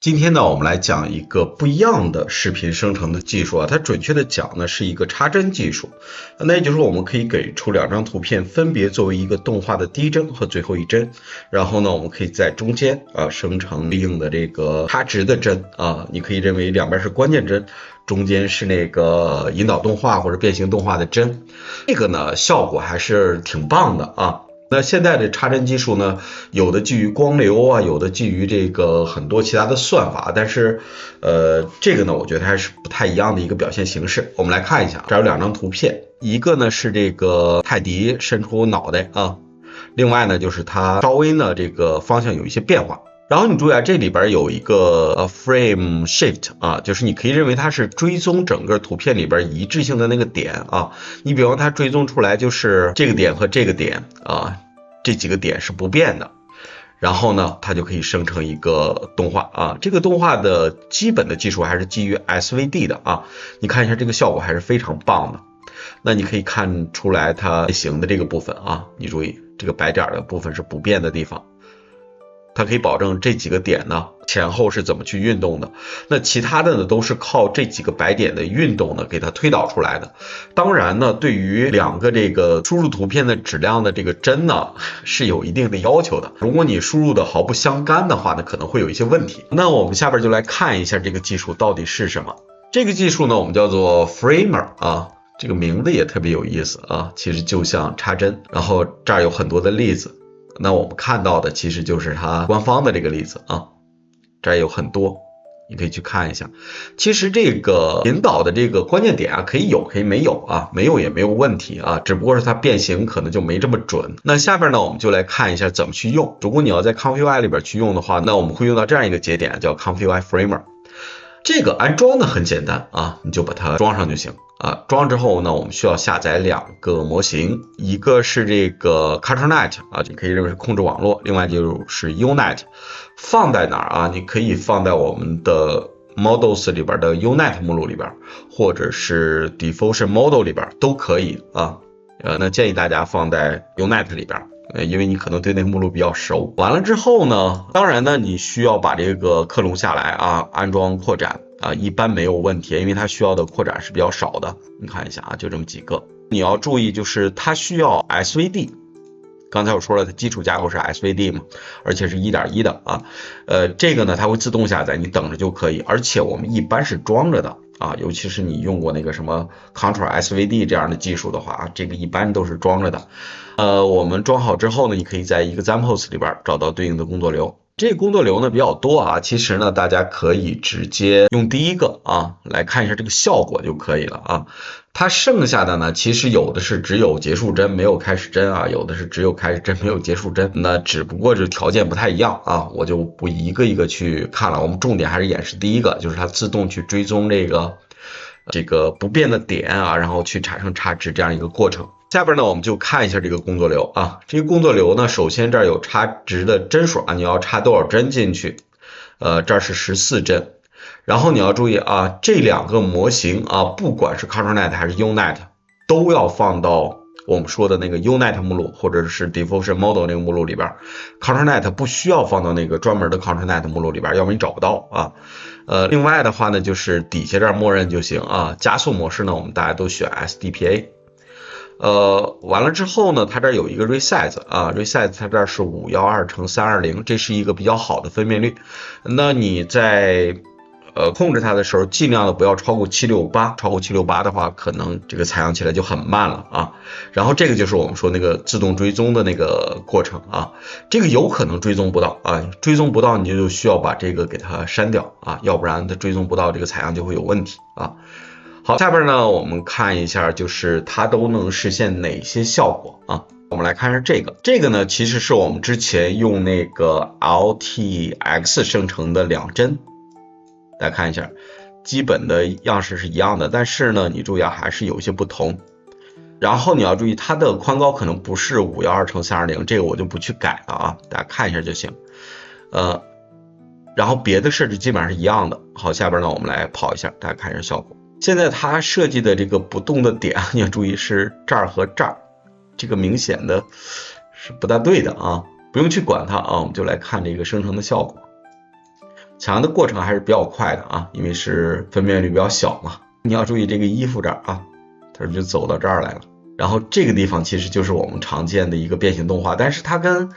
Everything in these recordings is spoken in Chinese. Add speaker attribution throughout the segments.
Speaker 1: 今天呢，我们来讲一个不一样的视频生成的技术啊，它准确的讲呢是一个插帧技术。那也就是说，我们可以给出两张图片，分别作为一个动画的第一帧和最后一帧，然后呢，我们可以在中间生成对应的这个插值的帧啊，你可以认为两边是关键帧，中间是那个引导动画或者变形动画的帧，这个呢效果还是挺棒的啊。那现在的插帧技术呢，有的基于光流啊，有的基于这个很多其他的算法，但是这个呢，我觉得还是不太一样的一个表现形式。我们来看一下，这有两张图片，一个呢是这个泰迪伸出脑袋啊，另外呢就是它稍微呢这个方向有一些变化。然后你注意啊，这里边有一个frame shift 啊，就是你可以认为它是追踪整个图片里边一致性的那个点啊。你比方它追踪出来就是这个点和这个点啊，这几个点是不变的。然后呢，它就可以生成一个动画啊。这个动画的基本的技术还是基于 SVD 的啊。你看一下这个效果还是非常棒的。那你可以看出来它变形的这个部分啊，你注意这个白点的部分是不变的地方。它可以保证这几个点呢前后是怎么去运动的，那其他的呢都是靠这几个白点的运动呢给它推导出来的。当然呢，对于两个这个输入图片的质量的这个帧呢是有一定的要求的，如果你输入的毫不相干的话呢，可能会有一些问题。那我们下边就来看一下这个技术到底是什么。这个技术呢我们叫做 Framer 啊，这个名字也特别有意思啊，其实就像插帧，然后这儿有很多的例子。那我们看到的其实就是它官方的这个例子啊，这儿有很多，你可以去看一下。其实这个引导的这个关键点啊，可以有可以没有啊，没有也没有问题啊，只不过是它变形可能就没这么准。那下边呢，我们就来看一下怎么去用。如果你要在 ComfyUI 里边去用的话，那我们会用到这样一个节点叫 ComfyUI Framer。这个安装呢很简单啊，你就把它装上就行啊。装之后呢，我们需要下载两个模型，一个是这个 ControlNet 啊，你可以认为是控制网络，另外就是 Unet。放在哪儿啊？你可以放在我们的 Models 里边的 Unet 目录里边，或者是 Diffusion Model 里边都可以啊。那建议大家放在 Unet 里边。因为你可能对那个目录比较熟。完了之后呢，当然呢，你需要把这个克隆下来啊，安装扩展啊，一般没有问题，因为它需要的扩展是比较少的。你看一下啊，就这么几个。你要注意，就是它需要 SVD。刚才我说了，它基础架构是 SVD 嘛，而且是 1.1 的啊。这个呢，它会自动下载，你等着就可以。而且我们一般是装着的啊，尤其是你用过那个什么 Control SVD 这样的技术的话，这个一般都是装着的。我们装好之后呢，你可以在 Examples 里边找到对应的工作流。这个工作流呢比较多啊，其实呢大家可以直接用第一个啊来看一下这个效果就可以了啊。它剩下的呢，其实有的是只有结束帧没有开始帧啊，有的是只有开始帧没有结束帧，那只不过是条件不太一样啊，我就不一个一个去看了。我们重点还是演示第一个，就是它自动去追踪这个不变的点啊，然后去产生插值这样一个过程。下边呢，我们就看一下这个工作流啊。这个工作流呢，首先这儿有插值的帧数啊，你要插多少帧进去？这儿是14帧。然后你要注意啊，这两个模型啊，不管是 ControlNet 还是 Unet， 都要放到我们说的那个 Unet 目录或者是 Diffusion Model 那个目录里边。ControlNet 不需要放到那个专门的 ControlNet 目录里边，要不然你找不到啊。另外的话呢，就是底下这儿默认就行啊。加速模式呢，我们大家都选 SDPA。完了之后呢，它这儿有一个 resize 啊 ，resize 它这儿是512×320，这是一个比较好的分辨率。那你在控制它的时候，尽量的不要超过768，超过768的话，可能这个采样起来就很慢了啊。然后这个就是我们说那个自动追踪的那个过程啊，这个有可能追踪不到啊，追踪不到你就需要把这个给它删掉啊，要不然它追踪不到这个采样就会有问题啊。好，下边呢，我们看一下，就是它都能实现哪些效果啊？我们来看一下这个呢，其实是我们之前用那个 LTX 生成的两帧，大家看一下，基本的样式是一样的，但是呢，你注意啊，还是有一些不同。然后你要注意，它的宽高可能不是512×320，这个我就不去改了啊，大家看一下就行。然后别的设置基本上是一样的。好，下边呢，我们来跑一下，大家看一下效果。现在它设计的这个不动的点，你要注意是这儿和这儿，这个明显的是不大对的啊，不用去管它啊，我们就来看这个生成的效果。抢的过程还是比较快的啊，因为是分辨率比较小嘛。你要注意这个衣服这儿啊，它就走到这儿来了。然后这个地方其实就是我们常见的一个变形动画，但是它跟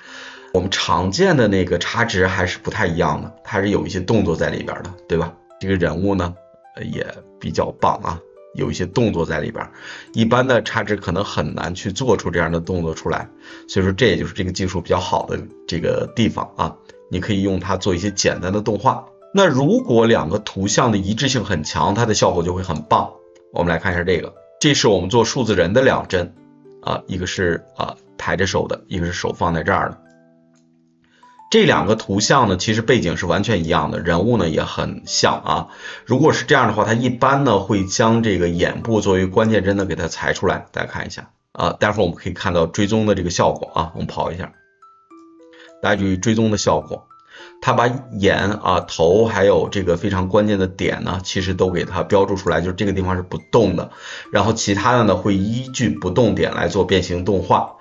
Speaker 1: 我们常见的那个插值还是不太一样的，它是有一些动作在里边的，对吧？这个人物呢也比较棒啊，有一些动作在里边，一般的插值可能很难去做出这样的动作出来，所以说这也就是这个技术比较好的这个地方啊，你可以用它做一些简单的动画。那如果两个图像的一致性很强，它的效果就会很棒。我们来看一下这个，这是我们做数字人的两帧啊，一个是抬着手的，一个是手放在这儿的。这两个图像呢，其实背景是完全一样的，人物呢也很像啊。如果是这样的话，它一般呢会将这个眼部作为关键帧的给它裁出来，大家看一下啊。待会儿我们可以看到追踪的这个效果啊，我们跑一下，大家注意追踪的效果。它把眼头还有这个非常关键的点呢，其实都给它标注出来，就是这个地方是不动的，然后其他的呢会依据不动点来做变形动画。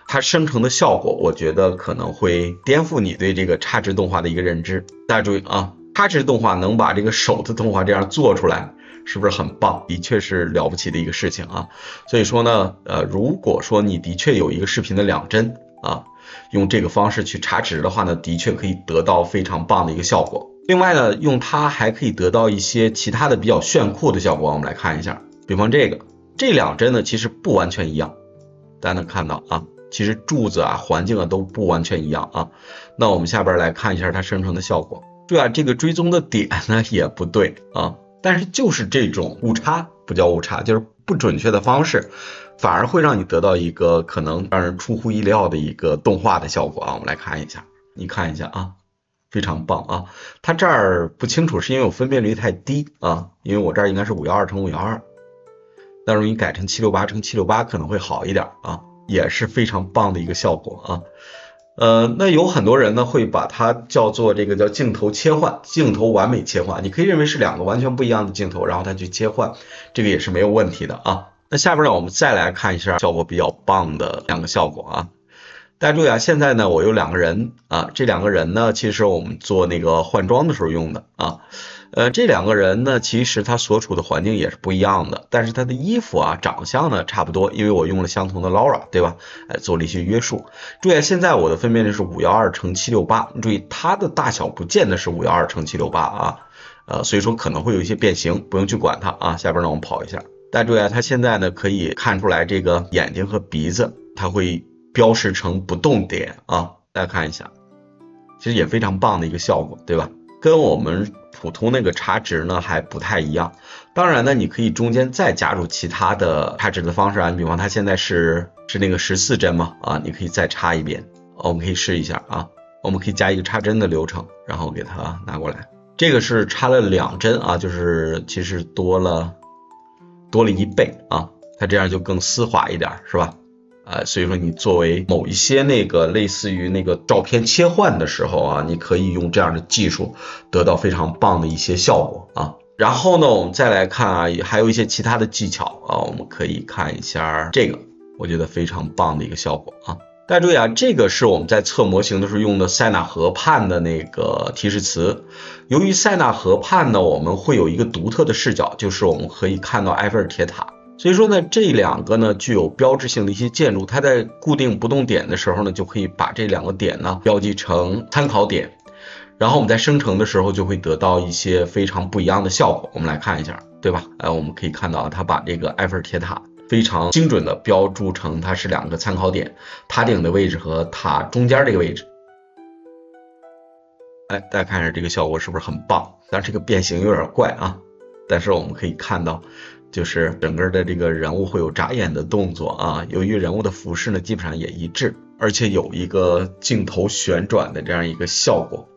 Speaker 1: 它生成的效果，我觉得可能会颠覆你对这个插值动画的一个认知。大家注意啊，插值动画能把这个手的动画这样做出来，是不是很棒？的确是了不起的一个事情啊。所以说呢，如果说你的确有一个视频的两帧啊，用这个方式去插值的话呢，的确可以得到非常棒的一个效果。另外呢，用它还可以得到一些其他的比较炫酷的效果。我们来看一下，比方这两帧呢，其实不完全一样，大家能看到啊。其实柱子啊、环境啊都不完全一样啊。那我们下边来看一下它生成的效果。对啊，这个追踪的点呢也不对啊，但是就是这种误差，不叫误差，就是不准确的方式，反而会让你得到一个可能让人出乎意料的一个动画的效果啊。我们来看一下，你看一下啊，非常棒啊。它这儿不清楚是因为我分辨率太低啊，因为我这儿应该是512×512，但是你改成768×768可能会好一点啊。也是非常棒的一个效果啊。那有很多人呢会把它叫做这个叫镜头切换，镜头完美切换，你可以认为是两个完全不一样的镜头，然后它去切换，这个也是没有问题的啊。那下边呢，我们再来看一下效果比较棒的两个效果啊。大家注意啊，现在呢我有两个人啊，这两个人呢其实我们做那个换装的时候用的啊。这两个人呢，其实他所处的环境也是不一样的，但是他的衣服啊、长相呢差不多，因为我用了相同的 LoRa， 对吧？做了一些约束。注意，现在我的分辨率是512×768，注意它的大小不见得是512×768啊，所以说可能会有一些变形，不用去管它啊。下边呢，我们跑一下，大家注意啊，它现在呢可以看出来这个眼睛和鼻子，它会标识成不动点啊，大家看一下，其实也非常棒的一个效果，对吧？跟我们普通那个插值呢还不太一样。当然呢，你可以中间再加入其他的插值的方式啊，你比方它现在是那个14帧嘛啊，你可以再插一遍，我们可以试一下啊，我们可以加一个插帧的流程，然后给它拿过来。这个是插了2帧啊，就是其实多了1倍啊，它这样就更丝滑一点，是吧？所以说你作为某一些那个类似于那个照片切换的时候啊，你可以用这样的技术得到非常棒的一些效果啊。然后呢，我们再来看啊，还有一些其他的技巧啊，我们可以看一下这个，我觉得非常棒的一个效果啊。大家注意啊，这个是我们在测模型的时候用的塞纳河畔的那个提示词。由于塞纳河畔呢，我们会有一个独特的视角，就是我们可以看到埃菲尔铁塔。所以说呢，这两个呢具有标志性的一些建筑，它在固定不动点的时候呢，就可以把这两个点呢标记成参考点，然后我们在生成的时候就会得到一些非常不一样的效果。我们来看一下，对吧？我们可以看到它把这个埃菲尔铁塔非常精准的标注成它是2个参考点，塔顶的位置和塔中间这个位置。大家看一下这个效果是不是很棒？但是这个变形有点怪啊，但是我们可以看到就是整个的这个人物会有眨眼的动作啊，由于人物的服饰呢基本上也一致，而且有一个镜头旋转的这样一个效果。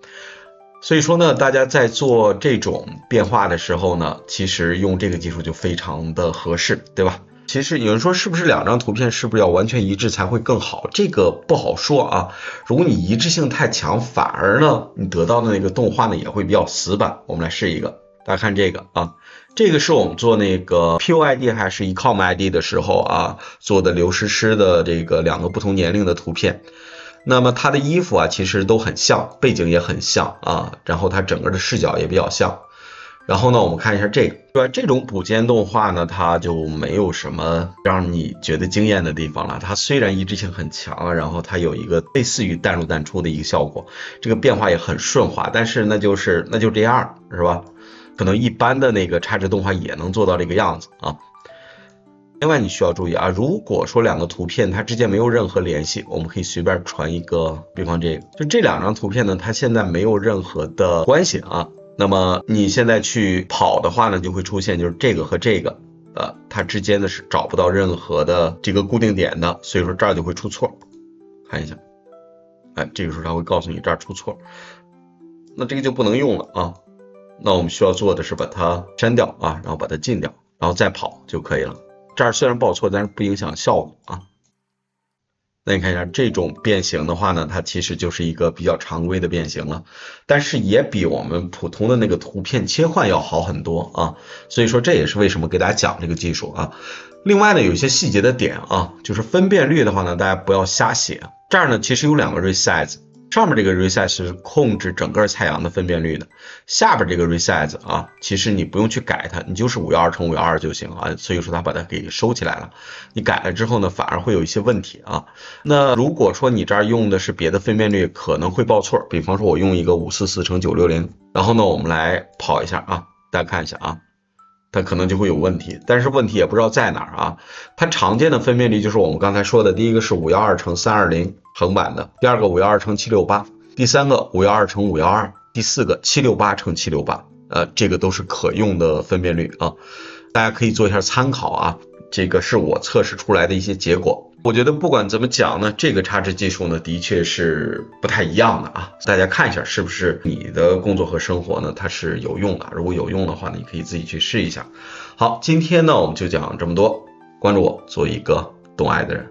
Speaker 1: 所以说呢，大家在做这种变化的时候呢，其实用这个技术就非常的合适，对吧？其实有人说是不是2张图片是不是要完全一致才会更好？这个不好说啊。如果你一致性太强，反而呢你得到的那个动画呢也会比较死板。我们来试一个，大家看这个啊，这个是我们做那个 POID 还是 ECOM ID 的时候啊做的刘诗诗的这个2个不同年龄的图片。那么它的衣服啊其实都很像，背景也很像啊，然后它整个的视角也比较像。然后呢，我们看一下这个，对吧？这种补间动画呢，它就没有什么让你觉得惊艳的地方了。它虽然一致性很强，然后它有一个类似于淡入淡出的一个效果，这个变化也很顺滑，但是那就这样，是吧？可能一般的那个插值动画也能做到这个样子啊。另外你需要注意啊，如果说两个图片它之间没有任何联系，我们可以随便传一个，比方这个，就这两张图片呢，它现在没有任何的关系啊。那么你现在去跑的话呢，就会出现就是这个和这个，它之间呢是找不到任何的这个固定点的，所以说这儿就会出错。看一下，这个时候它会告诉你这儿出错，那这个就不能用了啊。那我们需要做的是把它删掉啊，然后把它禁掉，然后再跑就可以了。这儿虽然报错，但是不影响效果啊。那你看一下这种变形的话呢，它其实就是一个比较常规的变形了，但是也比我们普通的那个图片切换要好很多啊。所以说这也是为什么给大家讲这个技术啊。另外呢，有一些细节的点啊，就是分辨率的话呢，大家不要瞎写。这儿呢其实有两个 resize。上面这个 resize 是控制整个菜阳的分辨率的，下边这个 resize 啊，其实你不用去改它，你就是512×512就行啊，所以说它把它给收起来了。你改了之后呢，反而会有一些问题啊。那如果说你这儿用的是别的分辨率，可能会报错，比方说我用一个544×960，然后呢我们来跑一下啊，大家看一下啊。它可能就会有问题，但是问题也不知道在哪儿啊。它常见的分辨率就是我们刚才说的，第一个是512×320横版的，第二个512×768，第三个512×512，第四个768×768，这个都是可用的分辨率啊，大家可以做一下参考啊。这个是我测试出来的一些结果。我觉得不管怎么讲呢，这个插值技术呢的确是不太一样的啊，大家看一下是不是你的工作和生活呢它是有用的，如果有用的话呢，你可以自己去试一下。好，今天呢我们就讲这么多，关注我，做一个懂爱的人。